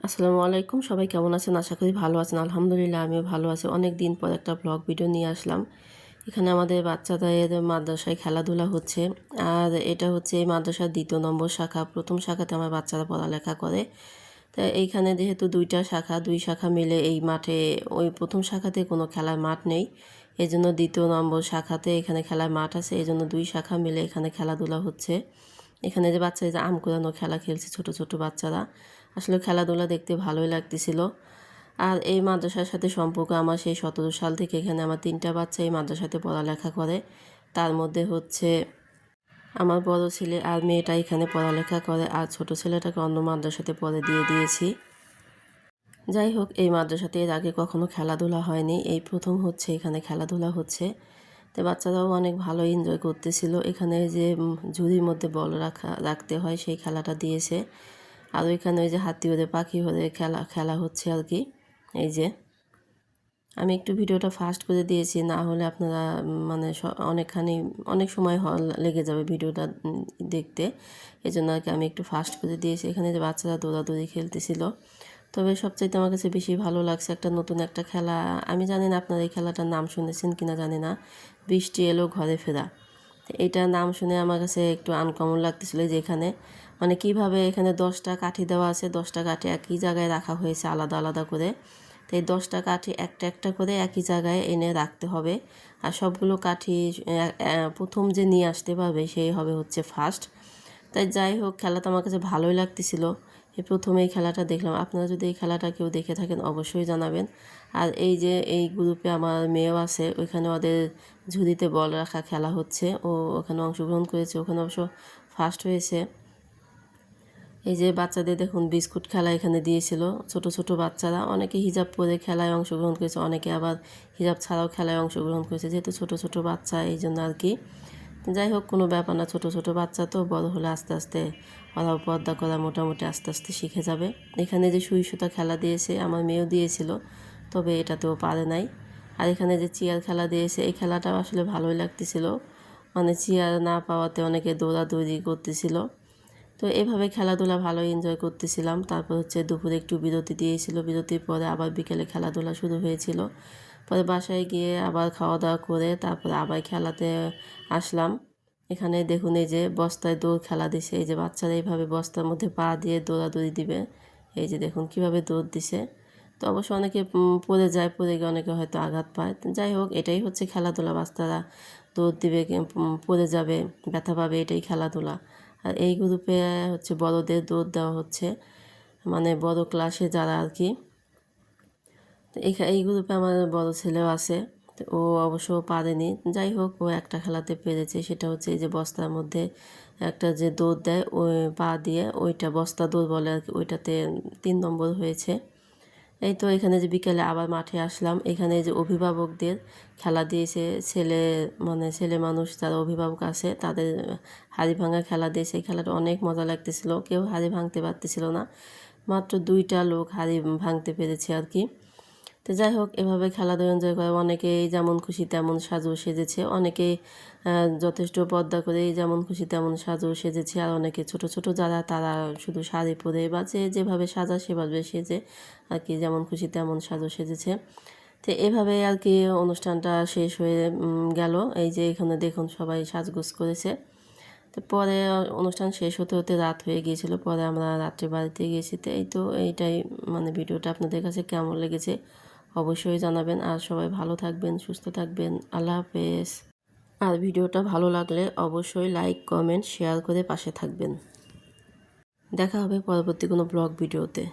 আসসালামু আলাইকুম, সবাই কেমন আছেন? আশা করি ভালো আছেন। আলহামদুলিল্লাহ আমিও ভালো আছি। অনেক দিন পর একটা ব্লগ ভিডিও নিয়ে আসলাম। এখানে আমাদের বাচ্চাদের মাদ্রাসায় খেলাধুলা হচ্ছে। আর এটা হচ্ছে এই মাদ্রাসার ২য় নম্বর শাখা। ১ম শাখাতে আমার বাচ্চারা পড়ালেখা করে। তা এইখানে যেহেতু ২টা শাখা, ২ শাখা মিলে এই মাঠে, ওই ১ম শাখাতে কোনো খেলার মাঠ নেই। এজন্য ২য় নম্বর শাখাতে এখানে খেলার মাঠ আছে। এজন্য ২ শাখা মিলে এখানে খেলাধুলা হচ্ছে। এখানে যে বাচ্চারা যে আম কুড়ানো খেলা খেলছে, ছোট ছোট বাচ্চারা। আসলে খেলাধুলা দেখতে ভালোই লাগতেছিল। আর এই মাদ্রাসার সাথে সম্পর্ক আমার সেই ১৭ সাল থেকে। এখানে আমার ৩টা বাচ্চা এই মাদ্রাসাতে পড়ালেখা করে। তার মধ্যে হচ্ছে আমার বড় ছেলে আর মেয়েটা এখানে পড়ালেখা করে, আর ছোট ছেলেটাকে অন্য মাদ্রাসাতে পড়ে দিয়ে দিয়েছি। যাই হোক, এই মাদ্রাসাতে এর আগে কখনো খেলাধুলা হয়নি, এই প্রথম হচ্ছে এখানে খেলাধুলা হচ্ছে। তো বাচ্চারাও অনেক ভালো এনজয় করতেছিল। এখানে যে ঝুড়ির মধ্যে বল রাখতে হয় সেই খেলাটা দিয়েছে। আর ওইখানে ওই যে হাতি ওদের পাখি ওদের খেলা হচ্ছে আর কি। এই যে আমি একটু ভিডিওটা ফাস্ট করে দিয়েছি, না হলে আপনারা মানে অনেক সময় লেগে যাবে ভিডিওটা দেখতে। এই জন্য আর কি আমি একটু ফাস্ট করে দিয়েছি। এখানে যে বাচ্চারা দৌড়াদৌড়ি খেলতেছিল। তবে সবচাইতে আমার কাছে বেশি ভালো লাগছে একটা নতুন একটা খেলা। আমি জানি না আপনারা এই খেলাটার নাম শুনেছেন কিনা জানি না। বৃষ্টি এলো ঘরে ফেরা। এইটার নাম শুনে আমার কাছে একটু আনকমন লাগতেছিল যে এখানে মানে কিভাবে এখানে 10টা কাঠি দেওয়া আছে, 10টা কাঠি একই জায়গায় রাখা হয়েছে আলাদা আলাদা করে। তো এই 10টা কাঠি একটা একটা করে একই জায়গায় এনে রাখতে হবে। আর সবগুলো কাঠি প্রথম যে নিয়ে আসতে পারবে সেই হবে হচ্ছে ফার্স্ট। তাই যাই হোক, খেলাটা আমার কাছে ভালোই লাগতেছিল। এই প্রথমে এই খেলাটা দেখলাম। আপনারা যদি এই খেলাটা কেউ দেখে থাকেন অবশ্যই জানাবেন। আর এই যে এই গ্রুপে আমার মেয়েও আছে, ওইখানে ওদের ঝুড়িতে বল রাখা খেলা হচ্ছে, ও ওখানে অংশগ্রহণ করেছে, ওখানে অবশ্য ফার্স্ট হয়েছে। এই যে বাচ্চাদের দেখুন বিস্কুট খেলা এখানে দিয়েছিল। ছোট ছোট বাচ্চারা অনেকে হিজাব পরে খেলায় অংশগ্রহণ করেছে, অনেকে আবার হিজাব ছাড়াও খেলায় অংশগ্রহণ করেছে। যেহেতু ছোট ছোট বাচ্চা এই জন্য আর কি। যাই হোক, কোনো ব্যাপার না, ছোট ছোট বাচ্চা তো, বড় হলে আস্তে আস্তে ওরাও পর্দা করা মোটামুটি আস্তে আস্তে শিখে যাবে। এখানে যে সুই সুতা খেলা দিয়েছে আমার মেয়েও দিয়েছিল, তবে এটাতেও পারে নাই। আর এখানে যে চেয়ার খেলা দিয়েছে, এই খেলাটাও আসলে ভালোই লাগতেছিল। মানে চেয়ার না পাওয়াতে অনেকে দৌড়াদৌড়ি করতেছিল। তো এভাবে খেলাধুলা ভালোই এনজয় করতেছিলাম। তারপর হচ্ছে দুপুরে একটু বিরতি দিয়েছিল, বিরতির পরে আবার বিকেলে খেলাধুলা শুরু হয়েছিল। পরে বাসায় গিয়ে আবার খাওয়া দাওয়া করে তারপরে আবার খেলাতে আসলাম। এখানে দেখুন এই যে বস্তায় দৌড় খেলা দিছে। এই যে বাচ্চারা এইভাবে বস্তার মধ্যে পা দিয়ে দৌড়াদৌড়ি দিবে। এই যে দেখুন কিভাবে দৌড় দিছে। তো অবশ্য অনেকে পড়ে যায়, পড়ে গিয়ে অনেকে হয়তো আঘাত পায়। যাই হোক, এটাই হচ্ছে খেলাধুলা। বাচ্চারা দৌড় দিবে, পড়ে যাবে, ব্যথা পাবে, এটাই খেলাধুলা। আর এই গ্রুপে হচ্ছে বড়দের দৌড় দেওয়া হচ্ছে, মানে বড় ক্লাসে যারা আর কি। তো এই গ্রুপে আমার বড় ছেলেও আছে। তো ও অবশ্য পারেনি। যাই হোক, ও একটা খেলাতে পেরেছে, সেটা হচ্ছে এই যে বস্তার মধ্যে একটা যে দৌড় দেয় ওই পা দিয়ে, ওইটা বস্তা দৌড় বলে আর কি, ওইটাতে 3 নম্বর হয়েছে। এই তো এখানে যে বিকেলে আবার মাঠে আসলাম। এখানে যে অভিভাবকদের খেলা দিয়েছে, ছেলে মানুষ যারা অভিভাবক আছে তাদের হাড়ি ভাঙা খেলা দিয়েছে। এই খেলাটা অনেক মজা লাগতেছিল। কেউ হাড়ি ভাঙতে পারতেছিল না, মাত্র 2টা লোক হাড়ি ভাঙতে পেরেছে আর কি। তো যাই হোক, এভাবে খেলাধুলা এনজয় করে অনেকেই যেমন খুশি তেমন সাজু সেজেছে, অনেকেই যথেষ্ট পর্দা করেই যেমন খুশি তেমন সাজু সেজেছে। আর অনেকে ছোট ছোট যারা, তারা শুধু শাড়ি পরে বা যেভাবে সাজা সেভাবে সেজে আর কি, যেমন খুশি তেমন সাজু সেজেছে। তো এভাবে আর কি অনুষ্ঠানটা শেষ হয়ে গেল। এই যে এখানে দেখুন সবাই সাজগোজ করেছে। তো পরে অনুষ্ঠান শেষ হতে হতে রাত হয়ে গিয়েছিল। পরে আমরা রাত্রে বাড়িতে গিয়েছি। তো এইটাই মানে ভিডিওটা আপনাদের কাছে কেমন লেগেছে অবশ্যই জানাবেন। আর সবাই ভালো থাকবেন, সুস্থ থাকবেন। আল্লাহ হাফেজ। আর ভিডিওটা ভালো লাগলে অবশ্যই লাইক, কমেন্ট, শেয়ার করে পাশে থাকবেন। দেখা হবে পরবর্তী কোনো ব্লগ ভিডিওতে।